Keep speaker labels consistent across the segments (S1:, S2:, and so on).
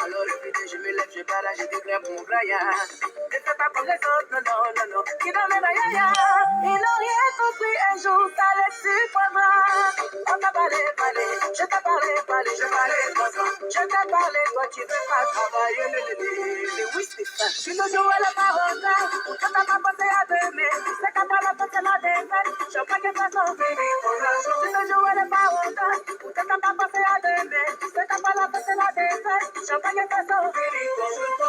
S1: Alors écoutez, je me lève, je barrage, je déclare pour mon braillard. Ne fais pas comme les autres, non, non, non, non. Qui dans mes yaya. Ils n'ont rien compris, un jour ça les surprendra. On t'a parlé, parlé, je t'ai parlé, parlé, je parlais de toi. Je t'ai parlé, toi tu veux pas travailler, le oui c'est ça. Je suis toujours à la parole, quand t'as pas pensé à demain. C'est qu'à pas la pensée la défaite, je crois que ça s'en fait. Je suis toujours à la parole, quand t'as pas pensé à demain. C'est qu'à pas la pensée la défaite, je crois que ça s'en fait.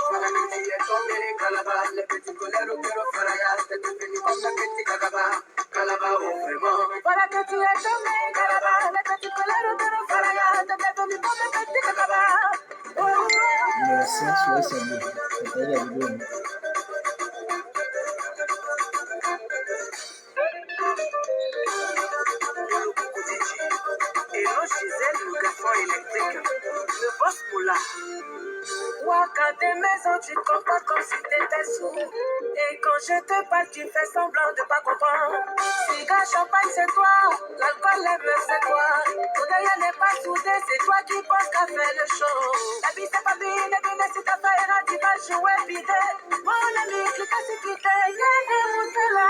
S1: Voilà que tu es tombé, Calabar, les petits colères au cœur, Faraya, c'est devenu comme la petite Calabar, Calabar, oh vraiment. Voilà que tu es tombé, Calabar, les petits colères au cœur, Faraya, c'est devenu comme la petite Calabar.
S2: Merci, c'est bien. C'est pas la vidéo.
S1: Et non, Gisèle, le garçon électrique, le boss Moula. Waka des maisons, tu te comportes comme si t'étais sourd. Et quand je te parle, tu fais semblant de pas comprendre. Cigare, champagne, c'est toi. L'alcool, les meufs, c'est toi. Ton derrière n'est pas soudé, c'est toi qui penses qu'à faire le show. La vie, c'est pas bien, les bines, si t'as fait un tu vas jouer vidé. Mon ami, clique à ce qui t'est, y'a des moutons là.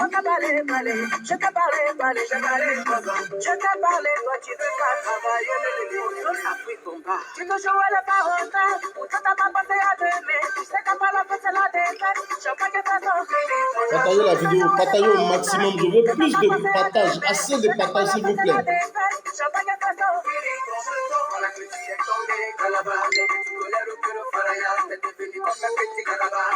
S1: On t'a parlé, parlé, je t'ai parlé, parlé, je t'ai parlé, je t'ai parlé, toi tu veux pas travailler, le ça pris ton bas. Tu te joues à la parole, ou tu t'as pas pensé à demain, tu sais qu'à pas la pensée la défaite, je crois que ça s'en fait.
S2: Partagez la vidéo, partagez au maximum. Je veux plus de partage, assez de partage s'il vous plaît.
S1: Voilà que tu es tombé, Calabar, les petits colères au cœur, Faraya, t'es devenu comme un petit Calabar.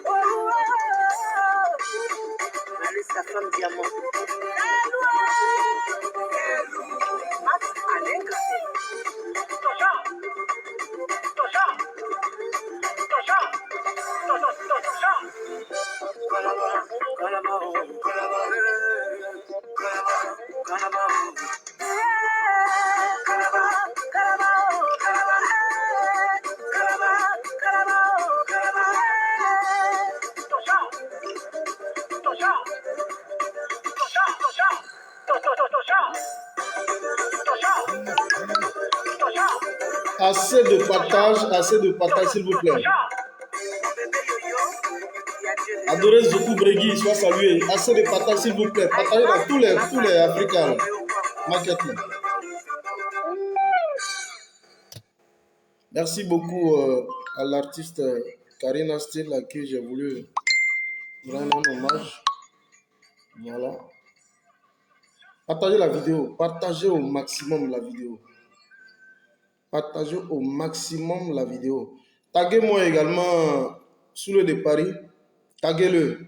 S1: Oh, oh, oh. Marie, sa femme diamant. Max Allenga. Tosha. Tosha. Tosha. Tosha. Calabar, Calabar, Calabar, Calabar, Calabar.
S2: Assez de partage s'il vous plaît. Adorez Zoku Bregui, sois salué. Assez de partage s'il vous plaît. Partagez dans tous les Africains. Market. Merci beaucoup à l'artiste Karina Steele à qui j'ai voulu rendre un hommage. Voilà. Partagez la vidéo. Partagez au maximum la vidéo. Partagez au maximum la vidéo. Taguez-moi également sous le de Paris. Taguez-le.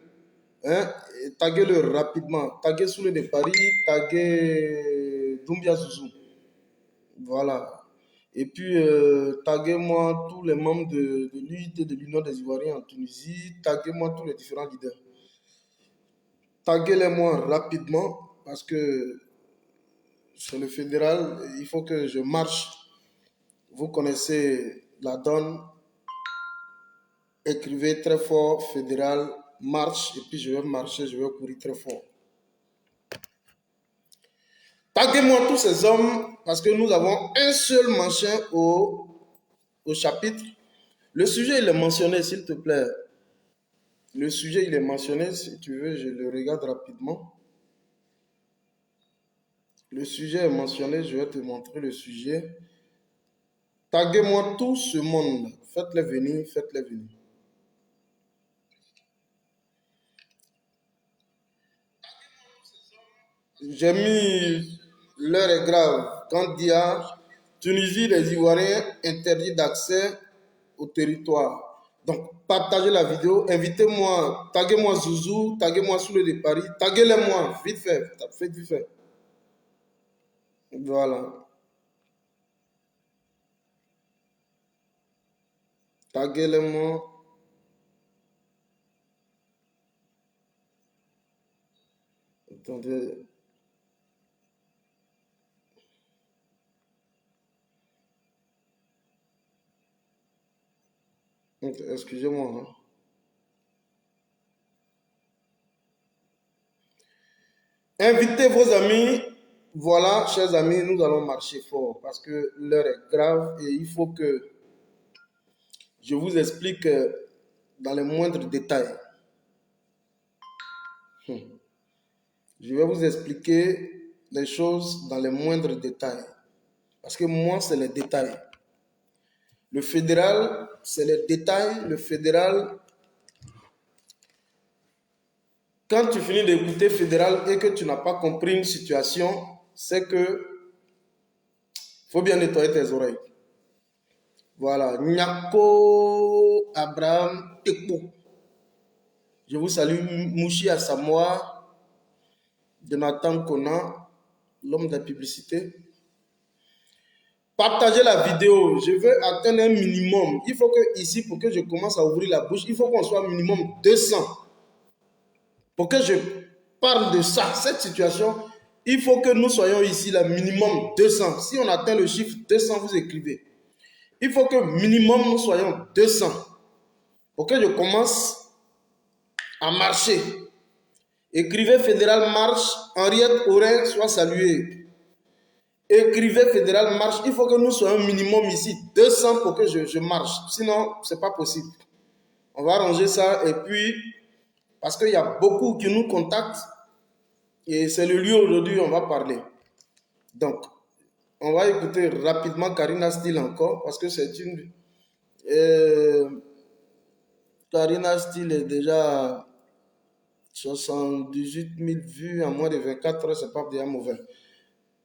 S2: Hein? Taguez-le rapidement. Taguez sous le de Paris. Taguez Doumbia Zouzou. Voilà. Et puis, taguez-moi tous les membres de l'UIT de l'Union des Ivoiriens en Tunisie. Taguez-moi tous les différents leaders. Taguez-les-moi rapidement parce que sur le fédéral, il faut que je marche. Vous connaissez la donne. Écrivez très fort, fédéral, marche, et puis je vais marcher, je vais courir très fort. Taguez-moi tous ces hommes parce que nous avons un seul machin au chapitre. Le sujet, il est mentionné, s'il te plaît. Le sujet, il est mentionné. Si tu veux, je le regarde rapidement. Le sujet est mentionné. Je vais te montrer le sujet. Taguez-moi tout ce monde. Faites-les venir, faites-les venir. J'ai mis l'heure est grave. Quand dia Tunisie, les Ivoiriens interdits d'accès au territoire. Donc, partagez la vidéo, invitez-moi, taguez-moi Zouzou, taguez-moi sous le de Paris, taguez-les-moi, vite fait, faites vite fait. Voilà. Taguez-les-moi. Attendez. Excusez-moi. Hein. Invitez vos amis. Voilà, chers amis, nous allons marcher fort parce que l'heure est grave et il faut que je vous explique dans les moindres détails. Je vais vous expliquer les choses dans les moindres détails. Parce que moi, c'est les détails. Le fédéral, c'est les détails. Le fédéral, quand tu finis d'écouter fédéral et que tu n'as pas compris une situation, c'est que faut bien nettoyer tes oreilles. Voilà. Nyako Abraham Tekpo. Je vous salue. Mouchi Asamoah, Jonathan Kona, l'homme de la publicité. Partagez la vidéo. Je veux atteindre un minimum. Il faut que ici, pour que je commence à ouvrir la bouche, il faut qu'on soit minimum 200. Pour que je parle de ça, cette situation, il faut que nous soyons ici, là, minimum 200. Si on atteint le chiffre 200, vous écrivez. Il faut que minimum nous soyons 200. Pour que je commence à marcher. Écrivez Fédéral marche, Henriette Aurin soit saluée. Écrivez Fédéral marche, il faut que nous soyons minimum ici 200 pour que je marche. Sinon, ce n'est pas possible. On va arranger ça et puis, parce qu'il y a beaucoup qui nous contactent et c'est le lieu aujourd'hui où on va parler. Donc, on va écouter rapidement Karina Steele encore parce que c'est une... Karina Steele est déjà 78 000 vues en moins de 24 heures, c'est pas bien mauvais.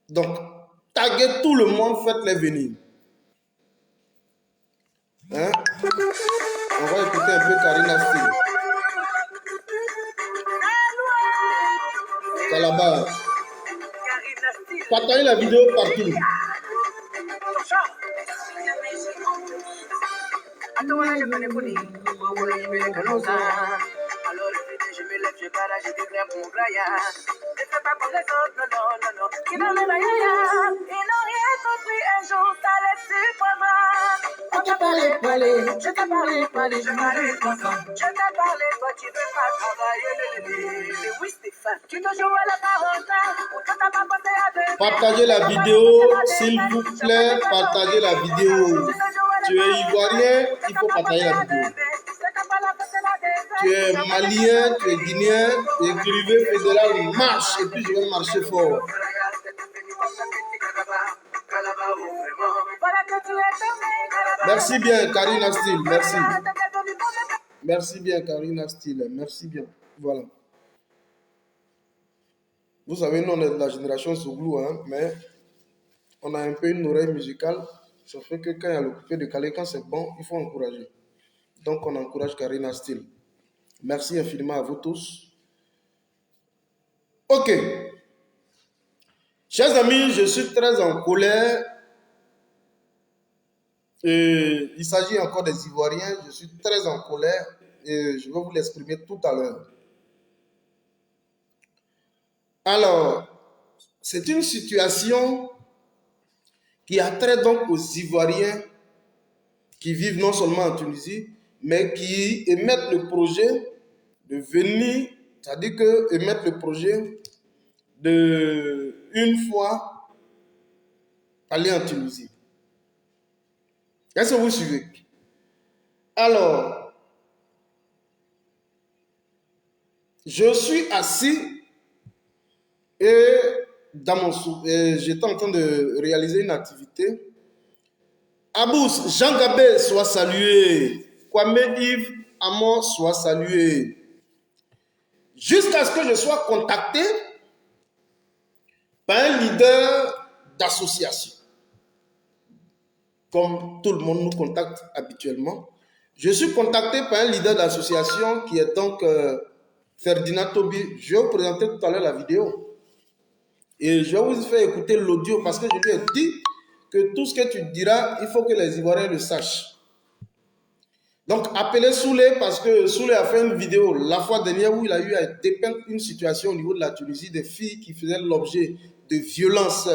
S2: Donc, taguez tout le monde, faites-les venir. Hein? On va écouter un peu Karina Steele. Calabar. Partagez la vidéo partout.
S1: Alors je me lève, je barrage, je déclare pour mon Brian. Ne fais pas comme les autres, non, non, non, non. Qui n'en est rien, ils n'ont rien compris un jour, ça les surprendra. On t'a parlé, je t'ai parlé, je m'arrête enfant. Je t'ai parlé, toi tu veux pas travailler, mais oui Stéphane, tu te joues à la parole, ou tu t'as pas pensé à deux.
S2: Partagez la vidéo, s'il vous plaît, partagez la vidéo. Tu es ivoirien, il faut partager la vidéo. Tu es malien, tu es guinéen, écrivez Fédéral marche et puis je vais marcher fort. Merci bien Karina Steele, merci. Merci bien Karina Steele, merci bien. Voilà. Vous savez, nous on est de la génération Souglou, hein, mais on a un peu une oreille musicale. Ça fait que quand il y a le coupé décalé, quand c'est bon, il faut encourager. Donc on encourage Karina Steele. Merci infiniment à vous tous. Ok. Chers amis, je suis très en colère. Et il s'agit encore des Ivoiriens. Je suis très en colère et je vais vous l'exprimer tout à l'heure. Alors, c'est une situation qui a trait donc aux Ivoiriens qui vivent non seulement en Tunisie, mais qui émettent le projet de venir, c'est-à-dire que émettent le projet de une fois aller en Tunisie. Est-ce que vous suivez? Alors, je suis assis et j'étais en train de réaliser une activité. Abous, Jean Gabé soit salué. Kwame Yves Amon soit salué. Jusqu'à ce que je sois contacté par un leader d'association. Comme tout le monde nous contacte habituellement. Je suis contacté par un leader d'association qui est donc Ferdinand Tobi. Je vais vous présenter tout à l'heure la vidéo. Et je vais vous faire écouter l'audio parce que je lui ai dit que tout ce que tu diras, il faut que les Ivoiriens le sachent. Donc, appelez Soulé parce que Soulé a fait une vidéo la fois dernière où il a eu à dépeindre une situation au niveau de la Tunisie, des filles qui faisaient l'objet de violences,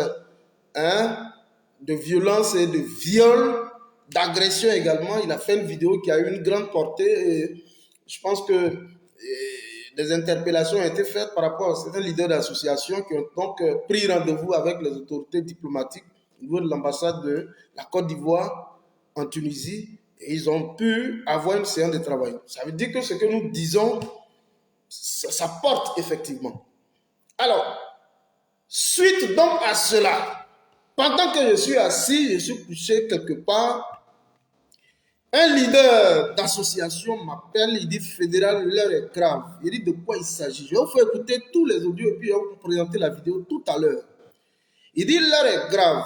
S2: hein, de violences et de viols d'agression également. Il a fait une vidéo qui a eu une grande portée. Et je pense que des interpellations ont été faites par rapport à certains leaders d'associations qui ont donc pris rendez-vous avec les autorités diplomatiques au niveau de l'ambassade de la Côte d'Ivoire en Tunisie. Et ils ont pu avoir une séance de travail. Ça veut dire que ce que nous disons, ça porte effectivement. Alors, suite donc à cela, pendant que je suis assis, je suis couché quelque part, un leader d'association m'appelle, il dit Fédéral, l'heure est grave. Il dit de quoi il s'agit. Je vais vous faire écouter tous les audios et puis je vais vous présenter la vidéo tout à l'heure. Il dit l'heure est grave.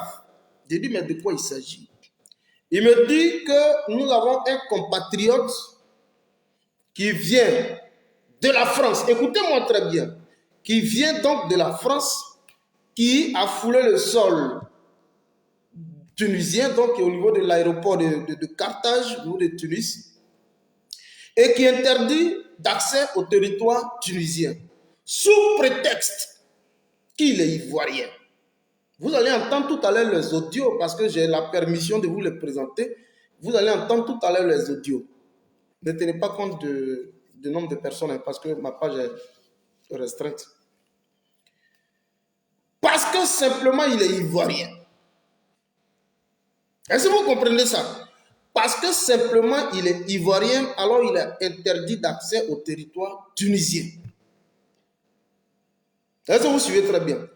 S2: Je dis mais de quoi il s'agit? Il me dit que nous avons un compatriote qui vient de la France. Écoutez-moi très bien. Qui vient donc de la France, qui a foulé le sol tunisien, donc au niveau de l'aéroport de Carthage, au niveau de Tunis, et qui interdit d'accès au territoire tunisien, sous prétexte qu'il est ivoirien. Vous allez entendre tout à l'heure les audios, parce que j'ai la permission de vous les présenter. Vous allez entendre tout à l'heure les audios. Ne tenez pas compte du nombre de personnes, parce que ma page est restreinte. Parce que simplement il est ivoirien. Est-ce que vous comprenez ça? Parce que simplement il est ivoirien, alors il est interdit d'accès au territoire tunisien. Est-ce que vous suivez très bien?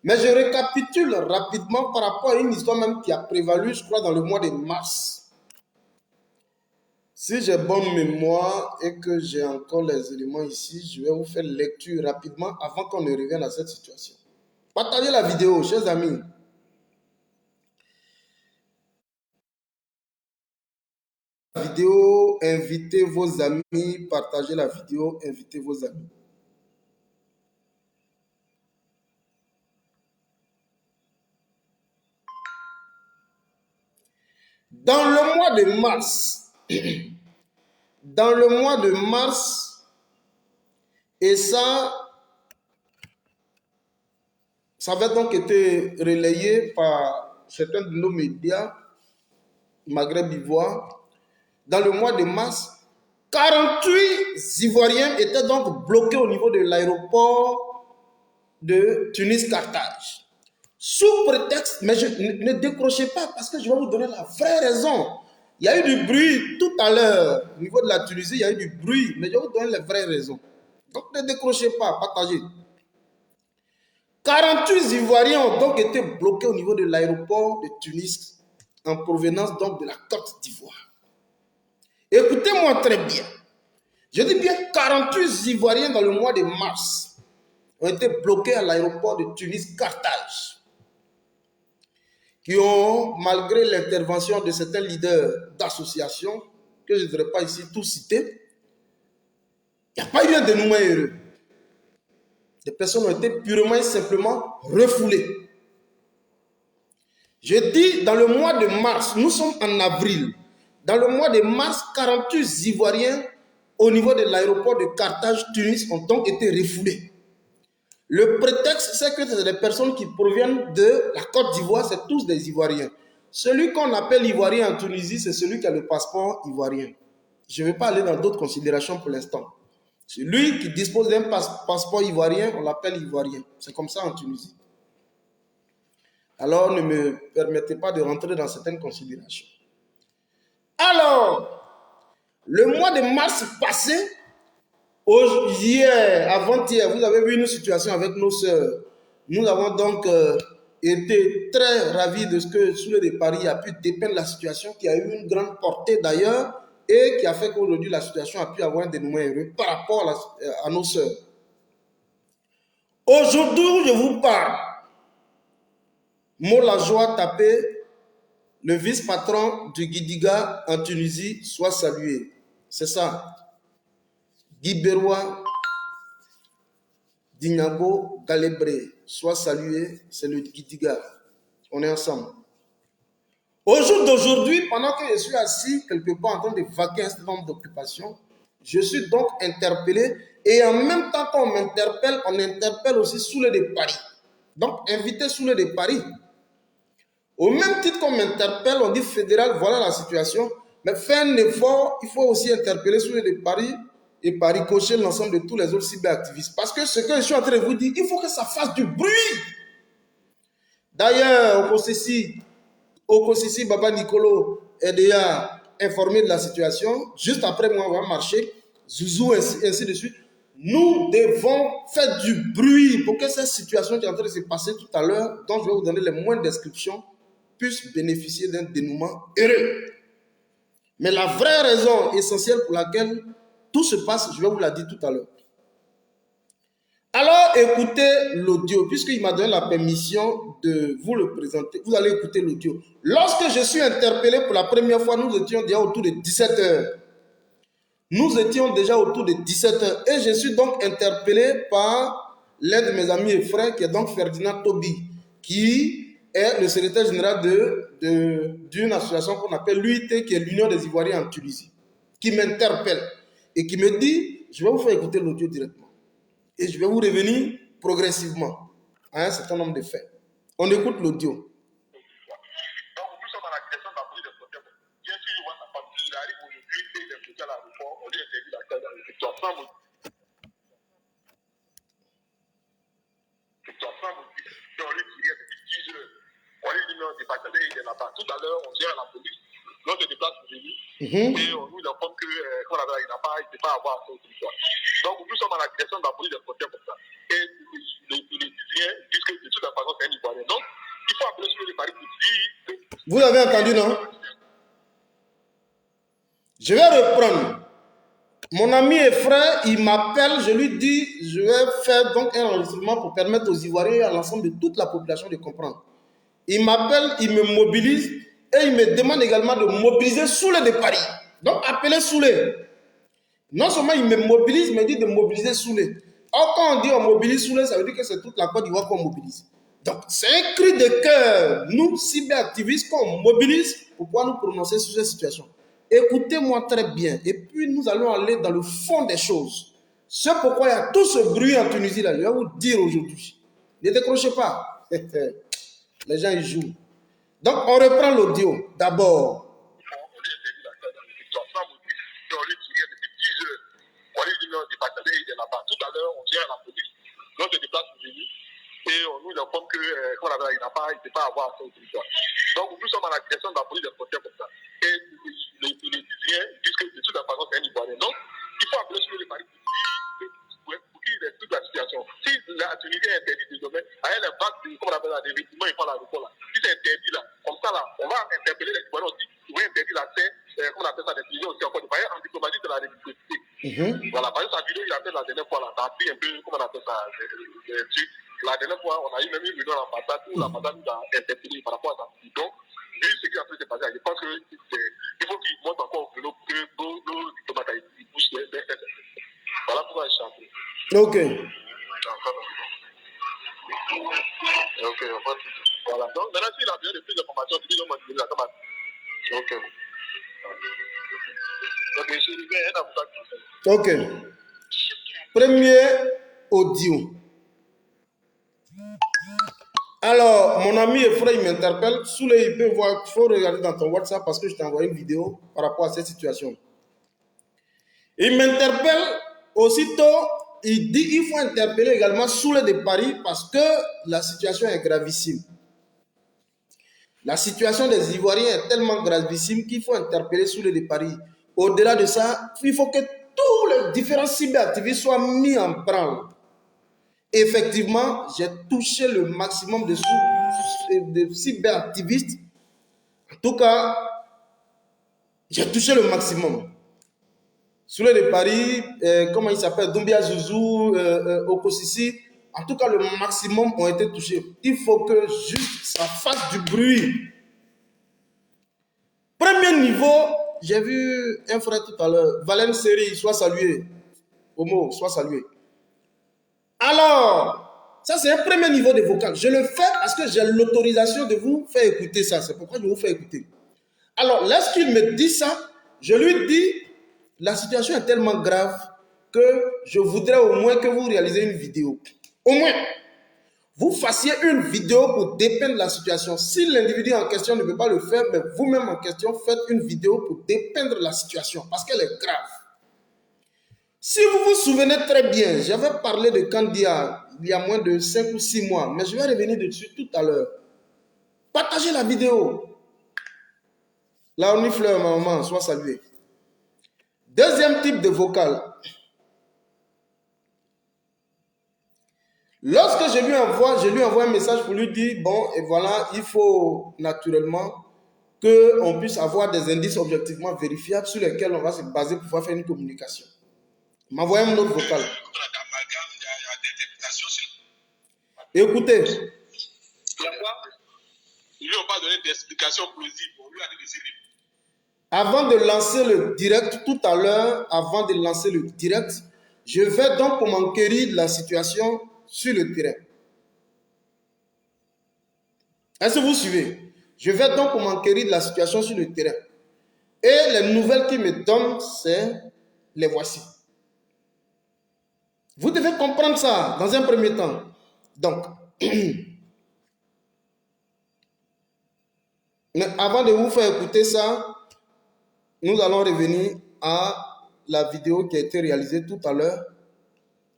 S2: Mais je récapitule rapidement par rapport à une histoire même qui a prévalu, je crois, dans le mois de mars. Si j'ai bonne mémoire et que j'ai encore les éléments ici, je vais vous faire lecture rapidement avant qu'on ne revienne à cette situation. Partagez la vidéo, chers amis. Vidéo, invitez vos amis, partagez la vidéo, invitez vos amis. Dans le mois de mars, et ça avait donc été relayé par certains de nos médias, Maghreb Ivoire. Dans le mois de mars, 48 Ivoiriens étaient donc bloqués au niveau de l'aéroport de Tunis-Carthage. Sous prétexte, mais ne décrochez pas parce que je vais vous donner la vraie raison. Il y a eu du bruit tout à l'heure. Au niveau de la Tunisie, il y a eu du bruit, mais je vais vous donner les vraies raisons. Donc ne décrochez pas, partagez. 48 Ivoiriens ont donc été bloqués au niveau de l'aéroport de Tunis en provenance donc de la Côte d'Ivoire. Écoutez-moi très bien. Je dis bien 48 Ivoiriens dans le mois de mars ont été bloqués à l'aéroport de Tunis-Carthage, qui ont, malgré l'intervention de certains leaders d'associations, que je ne devrais pas ici tout citer, il n'y a pas eu un dénouement heureux. Des personnes ont été purement et simplement refoulées. Je dis dans le mois de mars, nous sommes en avril, dans le mois de mars, 48 Ivoiriens au niveau de l'aéroport de Carthage, Tunis, ont donc été refoulés. Le prétexte, c'est que c'est des personnes qui proviennent de la Côte d'Ivoire, c'est tous des Ivoiriens. Celui qu'on appelle Ivoirien en Tunisie, c'est celui qui a le passeport ivoirien. Je ne vais pas aller dans d'autres considérations pour l'instant. Celui qui dispose d'un passeport ivoirien, on l'appelle Ivoirien. C'est comme ça en Tunisie. Alors, ne me permettez pas de rentrer dans certaines considérations. Alors, le mois de mars passé, hier, avant-hier, vous avez vu une situation avec nos sœurs. Nous avons donc été très ravis de ce que Souley de Paris a pu dépeindre la situation, qui a eu une grande portée d'ailleurs, et qui a fait qu'aujourd'hui la situation a pu avoir un dénouement heureux par rapport à nos sœurs. Aujourd'hui, je vous parle. Mola Joie Tapé, le vice-patron du Gidiga en Tunisie, soit salué. C'est ça. Guy Beroua, Dignago, Galébré, soit salué, c'est le Gidiga. On est ensemble. Au jour d'aujourd'hui, pendant que je suis assis quelque part en train de vaquer un certain nombre d'occupations, je suis donc interpellé et en même temps qu'on m'interpelle, on interpelle aussi Souley de Paris. Donc, invité Souley de Paris. Au même titre qu'on m'interpelle, on dit fédéral, voilà la situation. Mais fait un effort, il faut aussi interpeller sur les paris et par ricochet l'ensemble de tous les autres cyberactivistes. Parce que ce que je suis en train de vous dire, il faut que ça fasse du bruit. D'ailleurs, Okosisi Baba Nicolo est déjà informé de la situation. Juste après moi, on va marcher. Zouzou, ainsi de suite. Nous devons faire du bruit pour que cette situation qui est en train de se passer tout à l'heure, dont je vais vous donner les moindres descriptions, puisse bénéficier d'un dénouement heureux. Mais la vraie raison essentielle pour laquelle tout se passe, je vais vous la dire tout à l'heure. Alors, écoutez l'audio, puisqu'il m'a donné la permission de vous le présenter. Vous allez écouter l'audio. Lorsque je suis interpellé pour la première fois, nous étions déjà autour de 17 heures. Nous étions déjà autour de 17 heures. Et je suis donc interpellé par l'un de mes amis et frères, qui est donc Ferdinand Tobi, qui est le secrétaire général d'une association qu'on appelle l'UIT, qui est l'Union des Ivoiriens en Tunisie, qui m'interpelle et qui me dit, je vais vous faire écouter l'audio directement. Et je vais vous revenir progressivement à un certain nombre de faits. On écoute l'audio. Donc, nous sommes à la question de la police des frontières. Bien sûr, il voit sa femme. Il arrive aujourd'hui et il est foutu à l'aéroport. On lui interdit l'accès dans le secteur sans motif. Secteur sans motif. Et on lui tirait depuis 10 heures. On lui dit non, c'est pas calé, il est là-bas. Tout à l'heure, on vient à la police. L'on se déplace pour venir. Et on nous informe que il n'a pas, il ne peut pas avoir accès au territoire. Donc, nous sommes à la question de la police des frontières comme ça. Et les Tunisiens disent que de toute façon, c'est un Ivoirien. Donc, il faut appeler sur les paris pour dire. Vous avez entendu, non? Je vais reprendre. Mon ami et frère, il m'appelle, je lui dis, je vais faire donc un enregistrement pour permettre aux Ivoiriens et à l'ensemble de toute la population de comprendre. Il m'appelle, il me mobilise et il me demande également de mobiliser Soulé de Paris. Donc, appelez Soulé. Non seulement il me mobilise, il me dit de mobiliser Soulé. Or, quand on dit on mobilise Soulé, ça veut dire que c'est toute la Côte d'Ivoire qu'on mobilise. Donc, c'est un cri de cœur, nous, cyberactivistes, qu'on mobilise pour pouvoir nous prononcer sur cette situation. Écoutez-moi très bien, et puis nous allons aller dans le fond des choses. C'est pourquoi il y a tout ce bruit en Tunisie là, je vais vous dire aujourd'hui. Ne décrochez pas. Les gens y jouent. Donc, on reprend l'audio d'abord. On lui dit non, il est là-bas. Tout à l'heure, on vient à la police. L'on se déplace pour venir. Et on nous informe que il ne peut pas avoir accès au territoire. Donc, nous sommes à la question de la police des frontières comme ça. Et les Tunisiens disent que de toute façon, c'est un Ivoirien. Donc, il faut appeler sur les paris pour qu'il explique la situation. Si la Tunisie est interdite désormais, avec les vagues, comme on appelle ça, des vêtements, ils font l'aéroport là. Si c'est interdit là, comme ça là, on va interpeller les Ivoiriens aussi. Ils vont interdire l'accès, comme on appelle ça, des Tunisiens aussi encore. En diplomatie de la réciprocité. Voilà, par exemple, sa vidéo, il a fait la dernière fois là, ça a pris un peu, comment on appelle ça, la dernière fois, on a eu même une réunion à l'ambassade où l'ambassade nous a interpellé par rapport à ça. Donc, vu ce qui a fait se passer, je pense qu'il faut qu'il monte encore au vélo pour que nos diplomates poussent les fesses. Voilà pourquoi je suis appelé. Ok. Ok, voilà. Donc, maintenant, s'il a besoin de plus d'informations, il dit non, moi, je vais la tomate. Ok. Ok. Premier audio. Alors, mon ami et frère, il m'interpelle. Sous les, il peut voir, il faut regarder dans ton WhatsApp parce que je t'ai envoyé une vidéo par rapport à cette situation. Il m'interpelle aussitôt. Il dit qu'il faut interpeller également Soulé de Paris parce que la situation est gravissime. La situation des Ivoiriens est tellement gravissime qu'il faut interpeller Soulé de Paris. Au-delà de ça, il faut que tous les différents cyberactivistes soient mis en branle. Effectivement, j'ai touché le maximum de cyberactivistes. En tout cas, j'ai touché le maximum. Soulé de Paris, comment il s'appelle, Doumbia Zouzou, Okosisi, en tout cas, le maximum ont été touchés. Il faut que juste ça fasse du bruit. Premier niveau, j'ai vu un frère tout à l'heure, Valem Seri, soit salué. Homo, soit salué. Alors, ça c'est un premier niveau de vocal. Je le fais parce que j'ai l'autorisation de vous faire écouter ça. C'est pourquoi je vous fais écouter. Alors, lorsqu'il me dit ça, je lui dis, la situation est tellement grave que je voudrais au moins que vous réalisez une vidéo. Au moins. vous fassiez une vidéo pour dépeindre la situation. Si l'individu en question ne peut pas le faire, mais vous-même en question, faites une vidéo pour dépeindre la situation parce qu'elle est grave. Si vous vous souvenez très bien, j'avais parlé de Kandia il y a moins de 5 ou 6 mois, mais je vais revenir dessus tout à l'heure. Partagez la vidéo. La Fleur, ma maman, soit saluée. Deuxième type de vocal. Lorsque je lui envoie un message pour lui dire, bon, et voilà, il faut naturellement qu'on puisse avoir des indices objectivement vérifiables sur lesquels on va se baser pour pouvoir faire une communication. Il m'a envoyé un autre vocal. Écoutez.
S3: Ils lui ont pas donné d'explication plausible. On lui a dit de s'y.
S2: Avant de lancer le direct, tout à l'heure, avant de lancer le direct, je vais donc conquérir la situation sur le terrain. Est-ce que vous suivez? Je vais donc conquérir la situation sur le terrain. Et les nouvelles qu'il me donne, c'est les voici. Vous devez comprendre ça dans un premier temps. Donc, mais avant de vous faire écouter ça, nous allons revenir à la vidéo qui a été réalisée tout à l'heure,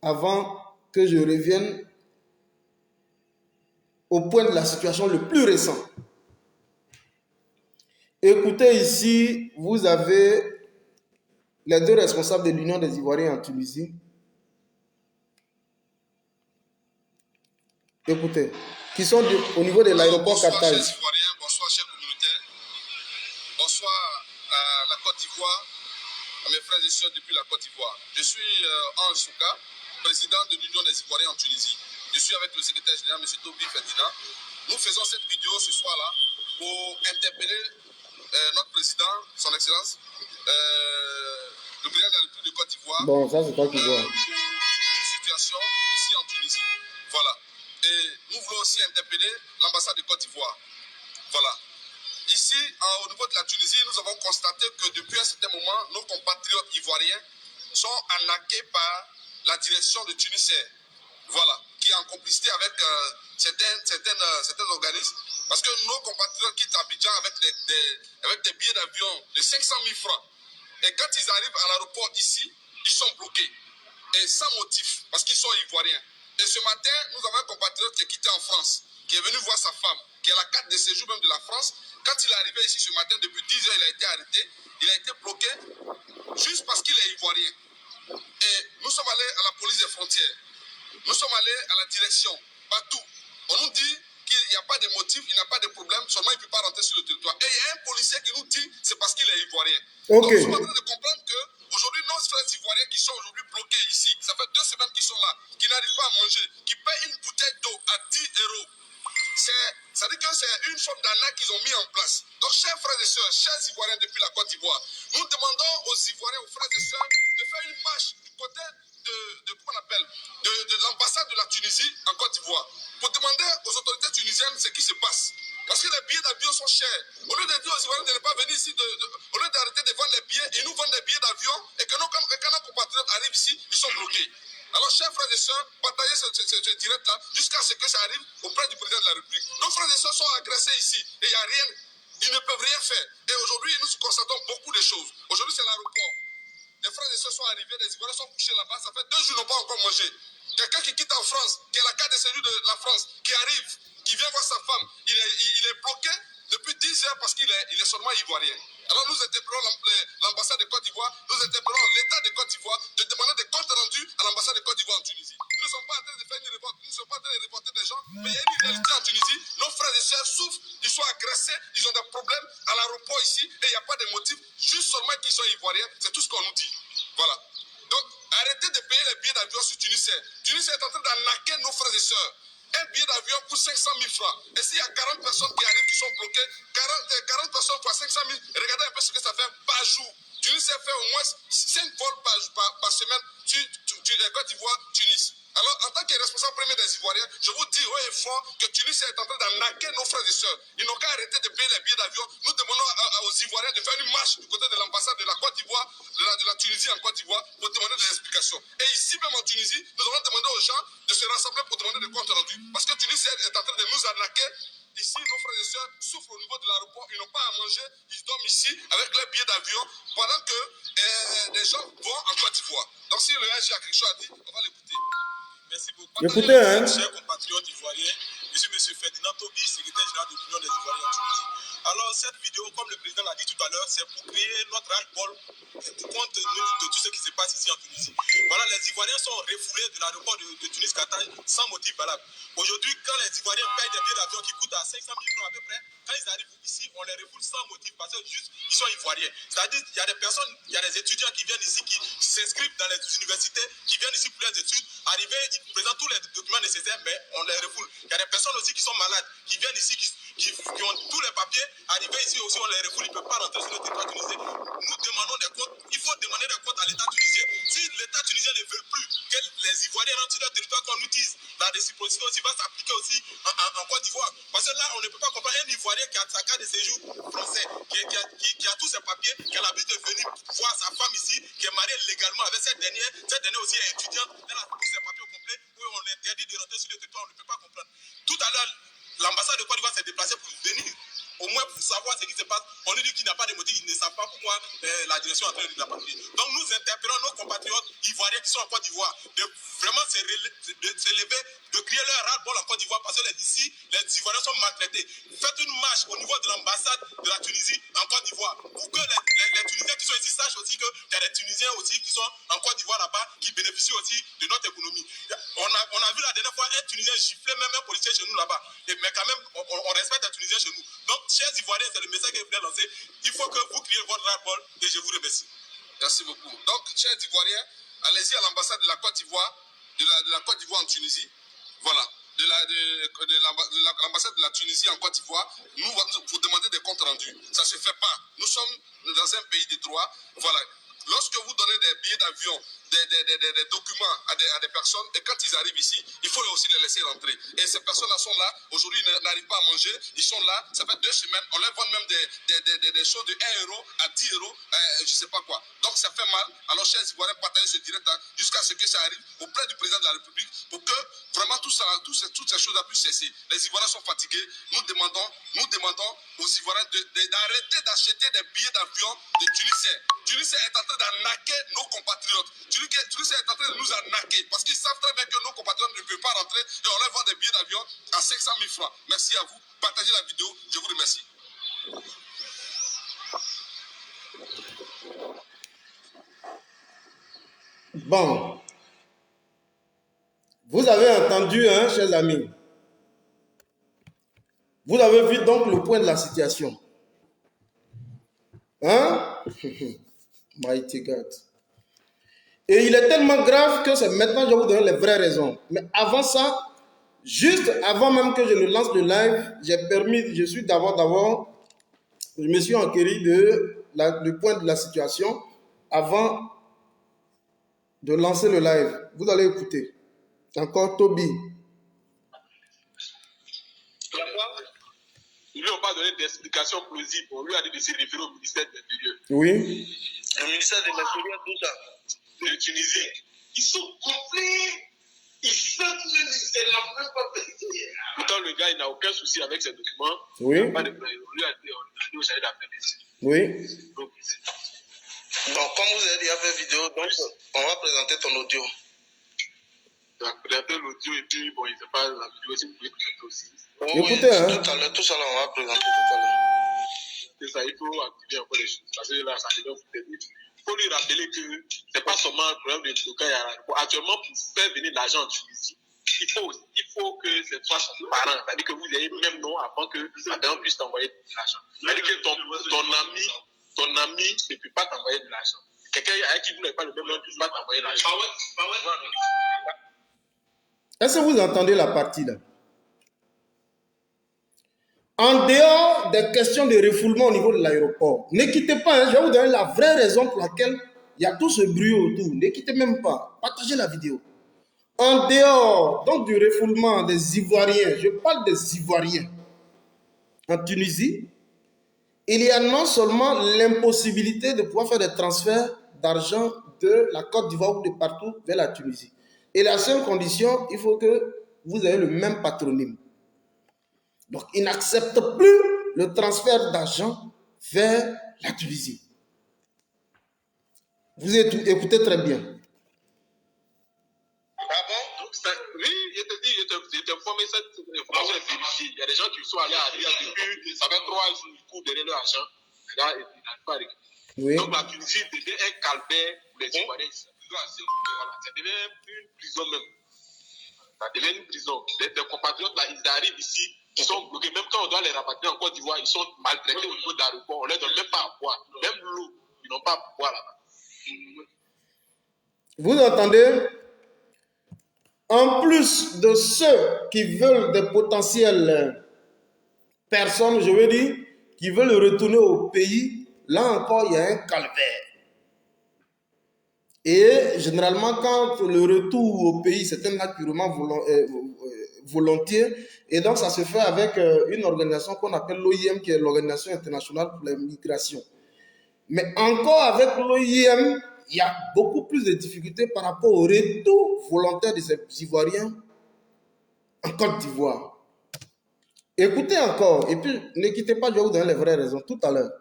S2: avant que je revienne au point de la situation le plus récent. Écoutez ici, vous avez les deux responsables de l'Union des Ivoiriens en Tunisie. Écoutez, qui sont au niveau de l'aéroport Carthage.
S3: Bonsoir chers Ivoiriens, bonsoir chers communautaires, bonsoir à la Côte d'Ivoire, à mes frères et sœurs depuis la Côte d'Ivoire. Je suis Ange Souka, président de l'Union des Ivoiriens en Tunisie. Je suis avec le secrétaire général, M. Toby Ferdinand. Nous faisons cette vidéo ce soir-là pour interpeller notre président, son Excellence, le président de la République de Côte d'Ivoire.
S2: Bon, ça c'est pas qui voit.
S3: Pour une situation ici en Tunisie. Voilà. Et nous voulons aussi interpeller l'ambassade de Côte d'Ivoire. Voilà. Ici, au niveau de la Tunisie, nous avons constaté que depuis un certain moment, nos compatriotes ivoiriens sont arnaqués par la direction de Tunis Air. Voilà, qui est en complicité avec certains organismes. Parce que nos compatriotes quittent Abidjan avec des billets d'avion de 500 000 francs. Et quand ils arrivent à l'aéroport ici, ils sont bloqués. Et sans motif, parce qu'ils sont ivoiriens. Et ce matin, nous avons un compatriote qui est quitté en France, qui est venu voir sa femme, qui a la carte de séjour même de la France. Quand il est arrivé ici ce matin, depuis 10 heures, il a été arrêté. Il a été bloqué juste parce qu'il est ivoirien. Et nous sommes allés à la police des frontières. Nous sommes allés à la direction, partout. On nous dit qu'il n'y a pas de motif, il n'y a pas de problème, seulement il ne peut pas rentrer sur le territoire. Et il y a un policier qui nous dit c'est parce qu'il est ivoirien.
S2: Okay.
S3: Donc nous sommes en train de comprendre qu'aujourd'hui, nos frères ivoiriens qui sont aujourd'hui bloqués ici, ça fait 2 semaines qu'ils sont là, qui n'arrivent pas à manger, qui payent une bouteille d'eau à 10 €. Ça veut dire que c'est une forme d'arnaque qu'ils ont mis en place. Donc, chers frères et sœurs, chers Ivoiriens depuis la Côte d'Ivoire, nous demandons aux Ivoiriens, aux frères et sœurs, de faire une marche du côté de l'ambassade de la Tunisie en Côte d'Ivoire pour demander aux autorités tunisiennes ce qui se passe. Parce que les billets d'avion sont chers. Au lieu de dire aux Ivoiriens de ne pas venir ici, au lieu d'arrêter de vendre les billets, ils nous vendent des billets d'avion et que quand nos compatriotes arrivent ici, ils sont bloqués. Alors, chers frères et sœurs, partagez ce direct-là jusqu'à ce que ça arrive auprès du président de la République. Nos frères et sœurs sont agressés ici et il n'y a rien. Ils ne peuvent rien faire. Et aujourd'hui, nous constatons beaucoup de choses. Aujourd'hui, c'est l'aéroport. Les frères et sœurs sont arrivés, les Ivoiriens sont couchés là-bas. Ça fait 2 jours qu'ils n'ont pas encore mangé. Quelqu'un qui quitte en France, qui a la carte de séjour de la France, qui arrive, qui vient voir sa femme, il est bloqué depuis 10 heures parce qu'il est seulement ivoirien. Alors nous interpellons l'ambassade de Côte d'Ivoire, nous interpellons l'État de Côte d'Ivoire de demander des comptes rendus à l'ambassade de Côte d'Ivoire en Tunisie. Nous ne sommes pas en train de faire une révolte, nous ne sommes pas en train de révolter des gens, mais il y a une réalité en Tunisie. Nos frères et sœurs souffrent, ils sont agressés, ils ont des problèmes à l'aéroport ici et il n'y a pas de motif, juste seulement qu'ils sont ivoiriens, c'est tout ce qu'on nous dit. Voilà. Donc arrêtez de payer les billets d'avion sur Tunis Air. Tunis Air est en train d'arnaquer nos frères et sœurs. Un billet d'avion coûte 500 000 francs. Et s'il y a 40 personnes qui arrivent, qui sont bloquées, 40 personnes fois 500 000, regardez un peu ce que ça fait par jour. Tunis fait au moins 5 vols par semaine sur Côte d'Ivoire, Tunis. Alors, en tant que responsable premier des Ivoiriens, je vous dis haut et fort que Tunis est en train d'arnaquer nos frères et sœurs. Ils n'ont qu'à arrêter de payer les billets d'avion. Nous demandons aux Ivoiriens de faire une marche du côté de l'ambassade de la Côte d'Ivoire, de la la Tunisie en Côte d'Ivoire pour demander des explications. Et ici même en Tunisie, nous allons demander aux gens de se rassembler pour demander des comptes rendus. Parce que Tunisie est en train de nous arnaquer. Ici, nos frères et sœurs souffrent au niveau de l'aéroport. Ils n'ont pas à manger. Ils dorment ici avec leurs billets d'avion pendant que les gens vont en Côte d'Ivoire. Donc si le RG a quelque chose à dire, on va l'écouter. Merci beaucoup.
S2: Écoutez, hein.
S3: Chers compatriotes ivoiriens, je suis M. Ferdinand Tobi, secrétaire général de l'Union des Ivoiriens en Tunisie. Alors, cette vidéo, comme le président l'a dit tout à l'heure, c'est pour créer notre ras-le-bol compte tenu de tout ce qui se passe ici en Tunisie. Voilà, les Ivoiriens sont refoulés de l'aéroport de Tunis-Qatar sans motif valable. Aujourd'hui, quand les Ivoiriens payent des billets d'avion qui coûtent à 500 000 francs à peu près, quand ils arrivent ici, on les refoule sans motif parce que juste, ils sont Ivoiriens. C'est-à-dire, il y a des personnes, il y a des étudiants qui viennent ici, qui s'inscrivent dans les universités, qui viennent ici pour les études, arriver, ils présentent tous les documents nécessaires, mais on les refoule. Il y a des personnes aussi qui sont malades, qui viennent ici, qui ont tous les papiers, arriver ici aussi, on les refoule, ils ne peuvent pas rentrer sur le territoire tunisien. Nous demandons des comptes, il faut demander des comptes à l'État tunisien. Si l'État tunisien ne veut plus que les Ivoiriens rentrent sur le territoire qu'on utilise, la réciprocité aussi va s'appliquer aussi en Côte d'Ivoire. Parce que là, on ne peut pas comprendre un Ivoirien qui a sa carte de séjour français, qui a tous ses papiers, qui a l'habitude de venir voir sa femme ici, qui est mariée légalement avec cette dernière aussi est étudiante, elle a tous ses papiers au complet, où on interdit de rentrer sur le territoire, on ne peut pas comprendre. Tout à l'heure, l'ambassade de Côte d'Ivoire s'est déplacée pour venir, au moins pour savoir ce qui se passe. On nous dit qu'il n'y a pas de motif, ils ne savent pas pourquoi la direction est en train de l'appeler. Donc nous interpellons nos compatriotes ivoiriens qui sont en Côte d'Ivoire de vraiment s'élever, de crier leur ras-le-bol en Côte d'Ivoire parce que ici, les Ivoiriens sont maltraités. Faites une marche au niveau de l'ambassade de la Tunisie en Côte d'Ivoire pour que les Tunisiens qui sont ici sachent aussi qu'il y a des Tunisiens aussi qui sont en Côte d'Ivoire là-bas qui bénéficient aussi de notre économie. On a vu la dernière fois un Tunisien gifler même un policier chez nous là-bas. Mais quand même, on respecte les Tunisiens chez nous. Donc, chers Ivoiriens, c'est le message que je voulais lancer. Il faut que vous criez votre ras-le-bol et je vous remercie. Merci beaucoup. Donc, chers Ivoiriens, allez-y à l'ambassade de la Côte d'Ivoire, de la Côte d'Ivoire en Tunisie. Voilà. De l'ambassade de la Tunisie en Côte d'Ivoire, nous vous demandez des comptes rendus. Ça ne se fait pas. Nous sommes dans un pays de droit. Voilà. Lorsque vous donnez des billets d'avion, des documents à des personnes, et quand ils arrivent ici, il faut aussi les laisser rentrer. Et ces personnes-là sont là, aujourd'hui ils n'arrivent pas à manger, ils sont là, ça fait 2 semaines, on leur vend même des choses de 1 euro à 10 euros, je ne sais pas quoi. Donc ça fait mal. Alors chers Ivoiriens, partagez ce direct jusqu'à ce que ça arrive auprès du président de la République pour que vraiment toutes ces choses puissent cesser. Les Ivoiriens sont fatigués. Nous demandons aux Ivoiriens d'arrêter d'acheter des billets d'avion de Tunisiens. Tunisiens est en train d'arnaquer nos compatriotes. Tunisiens est en train de nous arnaquer parce qu'ils savent très bien que nos compatriotes ne peuvent pas rentrer et on leur vend des billets d'avion à 500 000 francs. Merci à vous. Partagez la vidéo. Je vous remercie.
S2: Bon. Vous avez entendu, hein, chers amis. Vous avez vu donc le point de la situation. Hein? Mighty God. Et il est tellement grave que c'est maintenant que je vais vous donner les vraies raisons. Mais avant ça, juste avant même que je ne lance le live, je me suis enquéri du point de la situation avant de lancer le live. Vous allez écouter. Encore Toby.
S3: Ils lui ont pas donné d'explication plausible. On lui a dit de se référer au ministère de l'Intérieur.
S2: Oui.
S4: Le ministère de l'Intérieur, tout ça.
S3: De Tunisie. Ils sont complets. Ils savent même c'est la même pas vérité. Pourtant, le gars, il n'a aucun souci avec ses documents.
S2: Oui.
S3: Il n'a pas de problème. On lui a dit au chalet d'affaires.
S2: Oui.
S4: Donc, comme vous avez déjà fait vidéo, donc on va présenter ton audio.
S3: On va présenter l'audio et puis, bon, il ne sait pas la vidéo, si vous pouvez présenter aussi.
S4: Oh,
S2: écoutez,
S4: oui,
S2: hein.
S4: tout ça là, on va présenter tout à l'heure.
S3: C'est ça, il faut activer encore les choses. Parce que là, ça devient vous tenir. Il faut lui rappeler que ce n'est pas seulement un problème de blocage. Actuellement, pour faire venir l'argent en Tunisie, il faut que ce soit transparent. C'est-à-dire que vous ayez le même nom avant que la personne puisse t'envoyer de l'argent. C'est-à-dire que ton ami ne peut pas t'envoyer de l'argent. Quelqu'un avec qui vous n'avez pas le même nom ne peut pas t'envoyer de l'argent.
S2: Est-ce que vous entendez la partie là? En dehors des questions de refoulement au niveau de l'aéroport, ne quittez pas, hein, je vais vous donner la vraie raison pour laquelle il y a tout ce bruit autour. Ne quittez même pas, partagez la vidéo. En dehors donc du refoulement des Ivoiriens, je parle des Ivoiriens en Tunisie, il y a non seulement l'impossibilité de pouvoir faire des transferts d'argent de la Côte d'Ivoire ou de partout vers la Tunisie. Et la seule condition, il faut que vous ayez le même patronyme. Donc, ils n'acceptent plus le transfert d'argent vers la Tunisie. Vous écoutez très bien.
S3: Ah bon? Donc, oui, je t'ai informé cette information est vérifiée. Il y a des gens qui sont allés à Ria depuis, ça fait 3 jours, du coup, donner leur argent. Là, ils n'arrivent pas à récupérer.
S2: Oui.
S3: Donc, la Tunisie devient un calvaire pour les Ivoiriens. Voilà, ça devient une prison même. Ça devient une prison. Les compatriotes, là, ils arrivent ici, ils sont bloqués. Même quand on doit les rapatrier en Côte d'Ivoire, ils sont maltraités au niveau de l'aéroport. On ne leur donne même pas à boire. Même l'eau, ils n'ont pas à boire là-bas.
S2: Vous entendez? En plus de ceux qui veulent des potentielles personnes, je veux dire, qui veulent retourner au pays, là encore, il y a un calvaire. Et généralement, quand le retour au pays, c'est un acte purement volontiers, et donc ça se fait avec une organisation qu'on appelle l'OIM, qui est l'Organisation internationale pour la migration. Mais encore avec l'OIM, il y a beaucoup plus de difficultés par rapport au retour volontaire de ces Ivoiriens en Côte d'Ivoire. Écoutez encore, et puis ne quittez pas, je vais vous donner les vraies raisons tout à l'heure.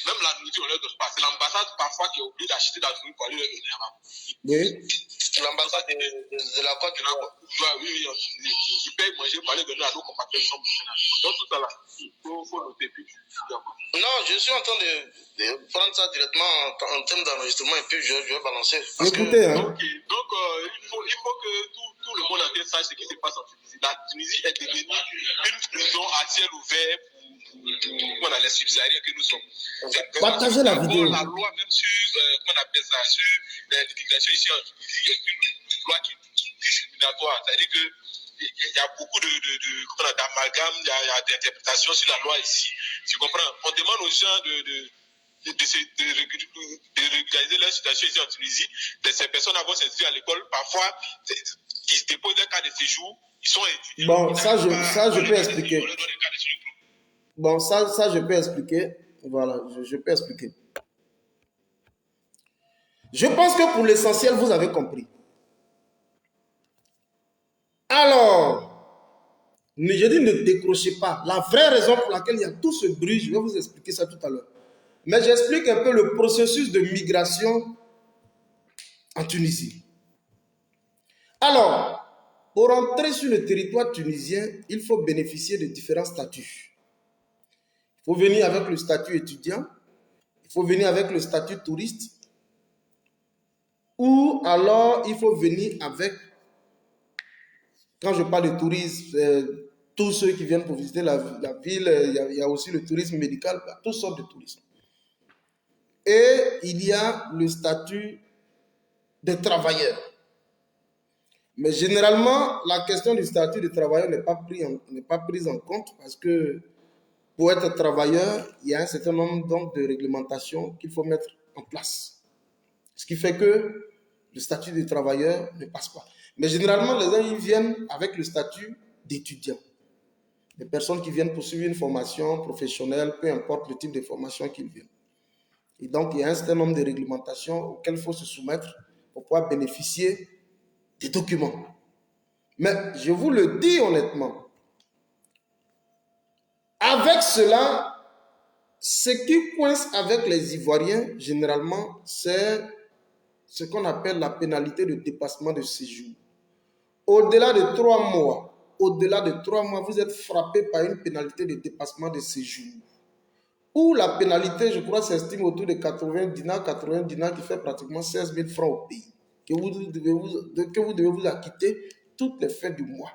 S3: Même la nourriture, on leur donne pas. C'est l'ambassade parfois qui est obligée d'acheter la nourriture pour aller leur donner là-bas.
S2: Oui.
S4: L'ambassade de la Côte d'Ivoire.
S3: Oui, ils payent manger pour aller donner à nos compatriotes qui sont fonctionnaires. Donc tout ça là, il faut noter.
S4: Non, je suis en train de prendre ça directement en termes d'enregistrement et puis je vais balancer.
S2: Écoutez, hein.
S3: Donc il faut que tout le monde entier sache ce qui se passe en Tunisie. La Tunisie est devenue une prison à ciel ouvert pour les subsahariens que nous sommes.
S2: Partagez la vidéo.
S3: La loi même sur, comment on appelle ça, sur l'immigration ici en Tunisie est une loi qui est discriminatoire. C'est-à-dire que il y a beaucoup d'amalgames, il y a d'interprétations sur la loi ici. Tu comprends? On demande aux gens de régulariser leur situation ici en Tunisie. Ces personnes vont s'inscrire à l'école. Parfois, ils déposent leur cas de séjour. Ils sont étudiants.
S2: Bon, ça je peux expliquer. Bon, ça je peux expliquer. Voilà, je peux expliquer. Je pense que pour l'essentiel, vous avez compris. Alors, je dis ne décrochez pas. La vraie raison pour laquelle il y a tout ce bruit, je vais vous expliquer ça tout à l'heure. Mais j'explique un peu le processus de migration en Tunisie. Alors, pour entrer sur le territoire tunisien, il faut bénéficier de différents statuts. Il faut venir avec le statut étudiant, il faut venir avec le statut touriste, ou alors il faut venir avec, quand je parle de tourisme, tous ceux qui viennent pour visiter la ville, il y a aussi le tourisme médical, toutes sortes de tourisme. Et il y a le statut de travailleur. Mais généralement, la question du statut de travailleur n'est pas prise en compte parce que pour être travailleur, il y a un certain nombre donc, de réglementations qu'il faut mettre en place. Ce qui fait que le statut de travailleur ne passe pas. Mais généralement, les gens ils viennent avec le statut d'étudiant. Les personnes qui viennent poursuivre une formation professionnelle, peu importe le type de formation qu'ils viennent. Et donc, il y a un certain nombre de réglementations auxquelles il faut se soumettre pour pouvoir bénéficier des documents. Mais je vous le dis honnêtement, avec cela, ce qui coince avec les Ivoiriens, généralement, c'est ce qu'on appelle la pénalité de dépassement de séjour. Au-delà de 3 mois, vous êtes frappé par une pénalité de dépassement de séjour. Où la pénalité, je crois, s'estime autour de 80 dinars qui fait pratiquement 16 000 francs au pays, que vous devez vous acquitter toutes les fins du mois.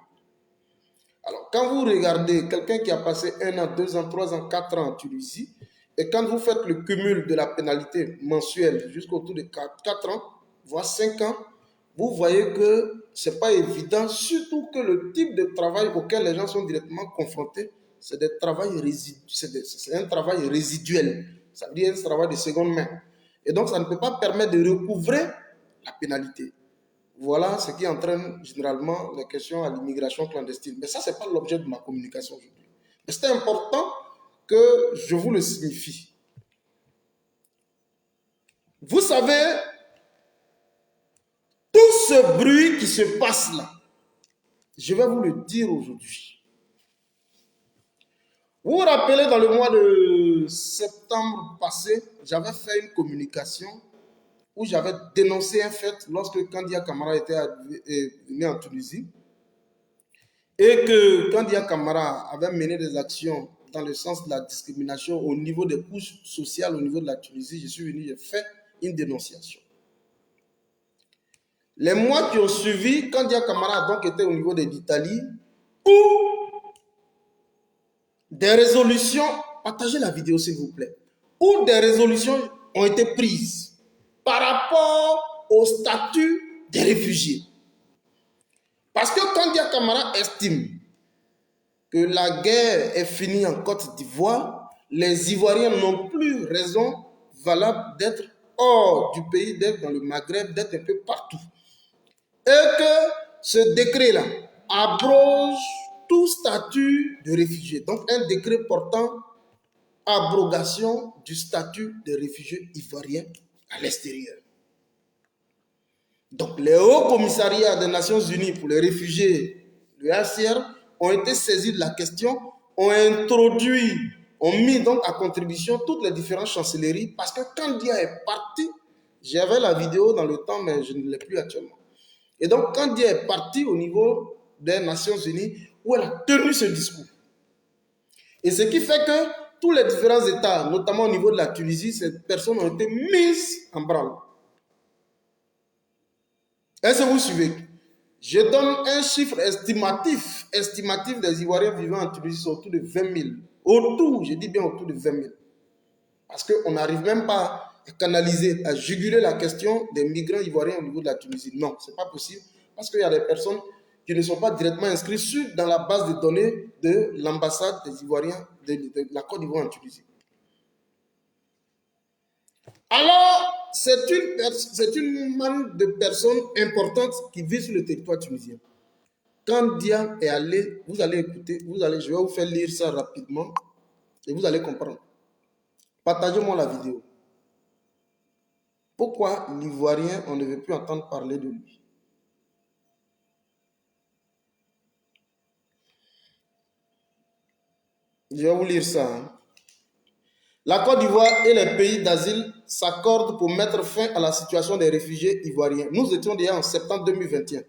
S2: Alors, quand vous regardez quelqu'un qui a passé 1 an, 2 ans, 3 ans, 4 ans en Tunisie, et quand vous faites le cumul de la pénalité mensuelle jusqu'autour de 4 ans, voire 5 ans, vous voyez que ce n'est pas évident, surtout que le type de travail auquel les gens sont directement confrontés, c'est un travail résiduel, ça veut dire un travail de seconde main. Et donc, ça ne peut pas permettre de recouvrer la pénalité. Voilà ce qui entraîne généralement les questions à l'immigration clandestine. Mais ça, ce n'est pas l'objet de ma communication aujourd'hui. Mais c'est important que je vous le signifie. Vous savez, tout ce bruit qui se passe là, je vais vous le dire aujourd'hui. Vous vous rappelez, dans le mois de septembre passé, j'avais fait une communication où j'avais dénoncé un fait lorsque Kandia Camara était venu en Tunisie et que Kandia Camara avait mené des actions dans le sens de la discrimination au niveau des couches sociales, au niveau de la Tunisie. Je suis venu, j'ai fait une dénonciation. Les mois qui ont suivi, Kandia Camara a donc été au niveau de l'Italie où des résolutions, partagez la vidéo s'il vous plaît, où des résolutions ont été prises par rapport au statut des réfugiés. Parce que Kandia Camara estime que la guerre est finie en Côte d'Ivoire, les Ivoiriens n'ont plus raison valable d'être hors du pays, d'être dans le Maghreb, d'être un peu partout. Et que ce décret-là abroge tout statut de réfugié. Donc un décret portant abrogation du statut de réfugié ivoirien à l'extérieur. Donc les hauts commissariats des Nations Unies pour les réfugiés, le HCR, ont été saisis de la question, ont introduit, ont mis donc à contribution toutes les différentes chancelleries parce que Kandia est parti, j'avais la vidéo dans le temps mais je ne l'ai plus actuellement. Et donc Kandia est parti au niveau des Nations Unies où elle a tenu ce discours. Et ce qui fait que tous les différents États, notamment au niveau de la Tunisie, ces personnes ont été mises en branle. Est-ce que vous suivez? Je donne un chiffre estimatif des Ivoiriens vivant en Tunisie, c'est autour de 20 000. Autour, je dis bien autour de 20 000. Parce qu'on n'arrive même pas à canaliser, à juguler la question des migrants ivoiriens au niveau de la Tunisie. Non, ce n'est pas possible. Parce qu'il y a des personnes qui ne sont pas directement inscrites dans la base de données de l'ambassade des Ivoiriens de la Côte d'Ivoire en Tunisie. Alors, c'est une manne de personnes importantes qui vivent sur le territoire tunisien. Quand Dia est allé, vous allez écouter, je vais vous faire lire ça rapidement et vous allez comprendre. Partagez-moi la vidéo. Pourquoi l'Ivoirien, on ne veut plus entendre parler de lui? Je vais vous lire ça. Hein. La Côte d'Ivoire et les pays d'asile s'accordent pour mettre fin à la situation des réfugiés ivoiriens. Nous étions déjà en septembre 2021.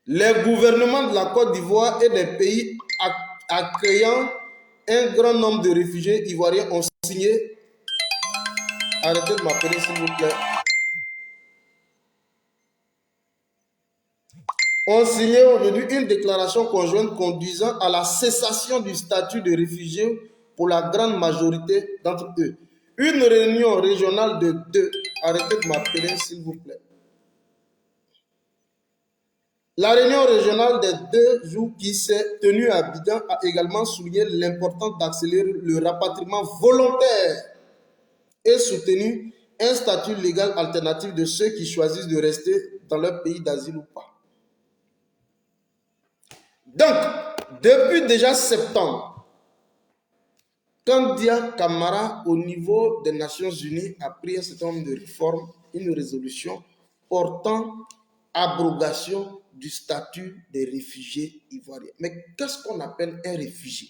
S2: Les gouvernements de la Côte d'Ivoire et des pays accueillant un grand nombre de réfugiés ivoiriens ont signé. Arrêtez de m'appeler s'il vous plaît. Ont signé aujourd'hui une déclaration conjointe conduisant à la cessation du statut de réfugié pour la grande majorité d'entre eux. Une réunion régionale de 2. Arrêtez de m'appeler s'il vous plaît. La réunion régionale des 2 jours qui s'est tenue à Abidjan a également souligné l'importance d'accélérer le rapatriement volontaire et soutenu un statut légal alternatif de ceux qui choisissent de rester dans leur pays d'asile ou pas. Donc, depuis déjà septembre, Kandia Camara, au niveau des Nations Unies, a pris un certain nombre de réformes, une résolution portant abrogation du statut des réfugiés ivoiriens. Mais qu'est-ce qu'on appelle un réfugié?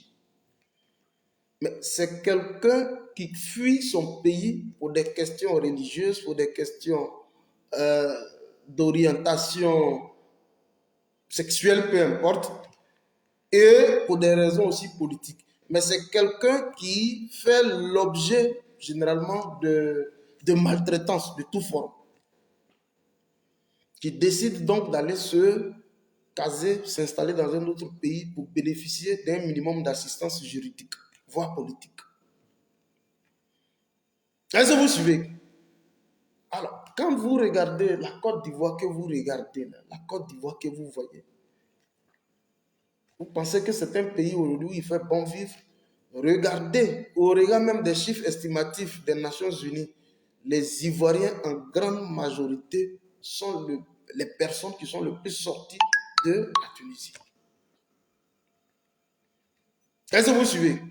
S2: Mais c'est quelqu'un qui fuit son pays pour des questions religieuses, pour des questions d'orientation sexuelle, peu importe, et pour des raisons aussi politiques. Mais c'est quelqu'un qui fait l'objet généralement de maltraitance de toute forme, qui décide donc d'aller se caser, s'installer dans un autre pays pour bénéficier d'un minimum d'assistance juridique, voire politique. Est-ce que vous suivez? Alors, quand vous regardez la Côte d'Ivoire que vous regardez, la Côte d'Ivoire que vous voyez, vous pensez que c'est un pays aujourd'hui où il fait bon vivre? Regardez, au regard même des chiffres estimatifs des Nations Unies, les Ivoiriens en grande majorité sont les personnes qui sont le plus sorties de la Tunisie. Est-ce que vous suivez?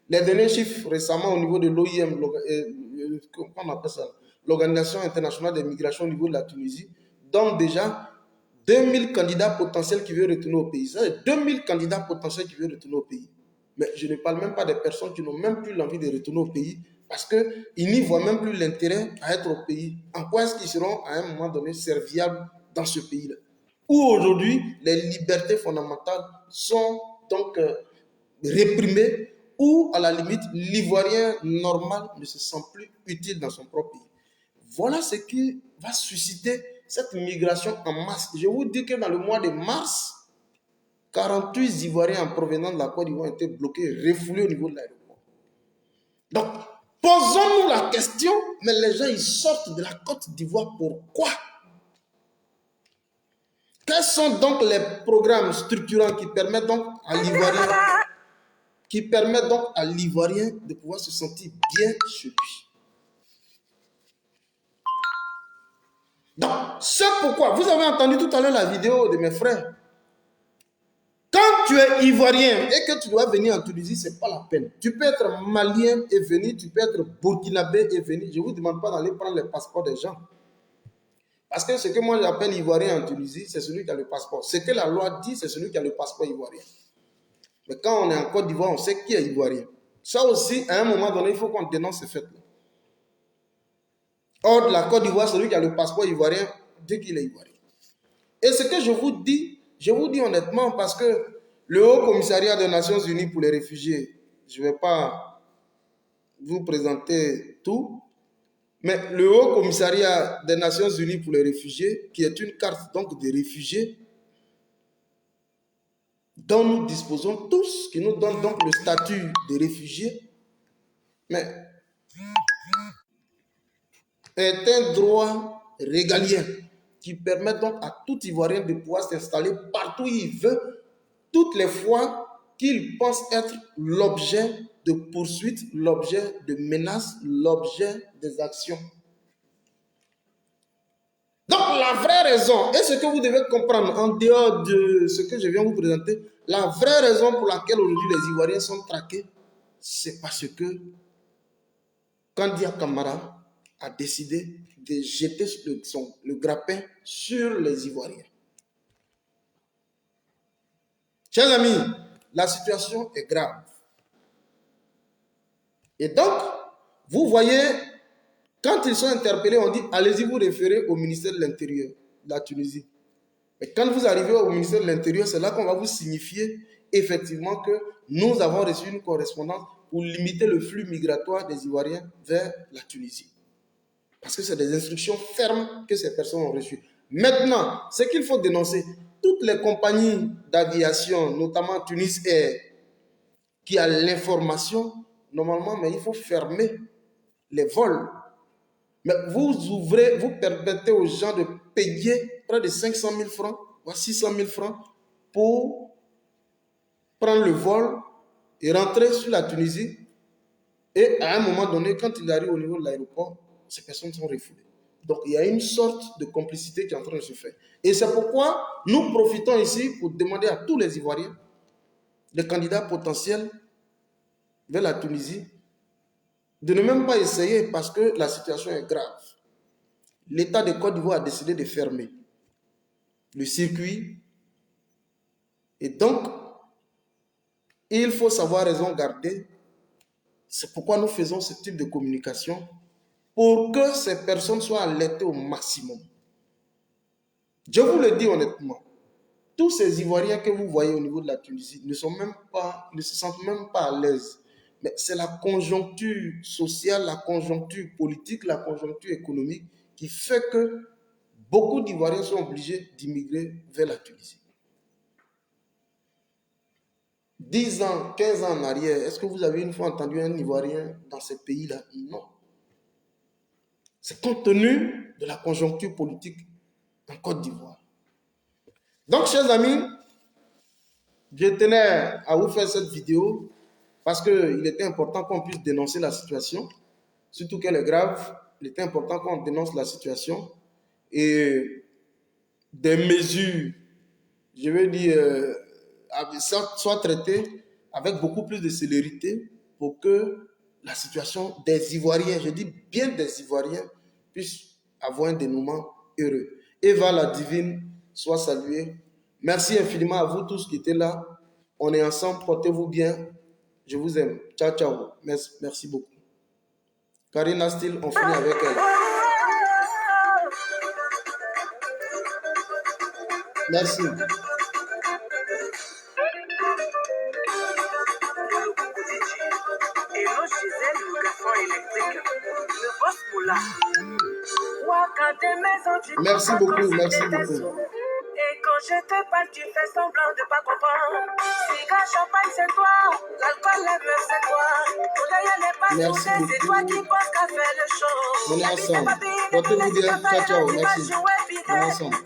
S2: Les derniers chiffres récemment au niveau de l'OIM, comment on appelle ça? L'Organisation internationale des migrations au niveau de la Tunisie, donnent déjà 2000 candidats potentiels qui veulent retourner au pays. Ça, c'est 2000 candidats potentiels qui veulent retourner au pays. Mais je ne parle même pas des personnes qui n'ont même plus l'envie de retourner au pays parce qu'ils n'y voient même plus l'intérêt à être au pays. En quoi est-ce qu'ils seront à un moment donné serviables dans ce pays-là? Où aujourd'hui, les libertés fondamentales sont donc réprimées, ou à la limite, l'Ivoirien normal ne se sent plus utile dans son propre pays. Voilà ce qui va susciter cette migration en masse. Je vous dis que dans le mois de mars, 48 Ivoiriens en provenance de la Côte d'Ivoire ont été bloqués, refoulés au niveau de l'aéroport. Donc, posons-nous la question, mais les gens, ils sortent de la Côte d'Ivoire, pourquoi? Quels sont donc les programmes structurants qui permettent donc à l'Ivoirien de pouvoir se sentir bien chez lui? Donc, c'est pourquoi, vous avez entendu tout à l'heure la vidéo de mes frères. Quand tu es Ivoirien et que tu dois venir en Tunisie, ce n'est pas la peine. Tu peux être Malien et venir, tu peux être Burkinabé et venir. Je ne vous demande pas d'aller prendre les passeports des gens. Parce que ce que moi j'appelle Ivoirien en Tunisie, c'est celui qui a le passeport. Ce que la loi dit, c'est celui qui a le passeport ivoirien. Mais quand on est en Côte d'Ivoire, on sait qui est Ivoirien. Ça aussi, à un moment donné, il faut qu'on dénonce ces faits-là. Or, de la Côte d'Ivoire, celui qui a le passeport ivoirien dit qu'il est Ivoirien. Et ce que je vous dis honnêtement parce que le Haut Commissariat des Nations Unies pour les réfugiés, je ne vais pas vous présenter tout, mais le Haut Commissariat des Nations Unies pour les réfugiés, qui est une carte donc des réfugiés, dont nous disposons tous, qui nous donne donc le statut de réfugié, mais est un droit régalien qui permet donc à tout Ivoirien de pouvoir s'installer partout où il veut, toutes les fois qu'il pense être l'objet de poursuites, l'objet de menaces, l'objet des actions. Donc la vraie raison, et ce que vous devez comprendre en dehors de ce que je viens vous présenter, la vraie raison pour laquelle aujourd'hui les Ivoiriens sont traqués, c'est parce que Kandia Camara a décidé de jeter le grappin sur les Ivoiriens. Chers amis, la situation est grave. Et donc, vous voyez, quand ils sont interpellés, on dit, allez-y vous référer au ministère de l'Intérieur de la Tunisie. Mais quand vous arrivez au ministère de l'Intérieur, c'est là qu'on va vous signifier effectivement que nous avons reçu une correspondance pour limiter le flux migratoire des Ivoiriens vers la Tunisie. Parce que c'est des instructions fermes que ces personnes ont reçues. Maintenant, ce qu'il faut dénoncer, toutes les compagnies d'aviation, notamment Tunis Air, qui a l'information, normalement, mais il faut fermer les vols. Mais vous ouvrez, vous permettez aux gens de payer près de 500 000 francs, voire 600 000 francs pour prendre le vol et rentrer sur la Tunisie. Et à un moment donné, quand ils arrivent au niveau de l'aéroport, ces personnes sont refoulées. Donc, il y a une sorte de complicité qui est en train de se faire. Et c'est pourquoi nous profitons ici pour demander à tous les Ivoiriens, les candidats potentiels vers la Tunisie, de ne même pas essayer parce que la situation est grave. L'État de Côte d'Ivoire a décidé de fermer le circuit. Et donc, il faut savoir raison garder. C'est pourquoi nous faisons ce type de communication pour que ces personnes soient alertées au maximum. Je vous le dis honnêtement, tous ces Ivoiriens que vous voyez au niveau de la Tunisie ne se sentent même pas à l'aise. Mais c'est la conjoncture sociale, la conjoncture politique, la conjoncture économique qui fait que beaucoup d'Ivoiriens sont obligés d'immigrer vers la Tunisie. 10 ans, 15 ans en arrière, est-ce que vous avez une fois entendu un Ivoirien dans ces pays-là? Non. C'est compte tenu de la conjoncture politique en Côte d'Ivoire. Donc, chers amis, je tenais à vous faire cette vidéo parce qu'il était important qu'on puisse dénoncer la situation, surtout qu'elle est grave. Il était important qu'on dénonce la situation et des mesures, je veux dire, soient traitées avec beaucoup plus de célérité pour que la situation des Ivoiriens, je dis bien des Ivoiriens, puisse avoir un dénouement heureux. Eva la divine, soit saluée. Merci infiniment à vous tous qui étaient là. On est ensemble, portez-vous bien. Je vous aime. Ciao, ciao. Merci beaucoup. Karina Steele, on finit avec elle. Merci.
S1: Hello Gisèle, le garçon électrique. Le boss Moula.
S2: Merci beaucoup, merci beaucoup.
S1: Et quand je te parle, tu fais semblant de pas comprendre. Cigare, champagne, c'est toi. L'alcool, la meuf, c'est toi. Ton derrière n'est pas
S2: Merci
S1: tourné, c'est toi qui penses qu'à faire le show.
S2: On est ensemble. Portez-vous bien. Ciao, ciao. Merci. On est ensemble.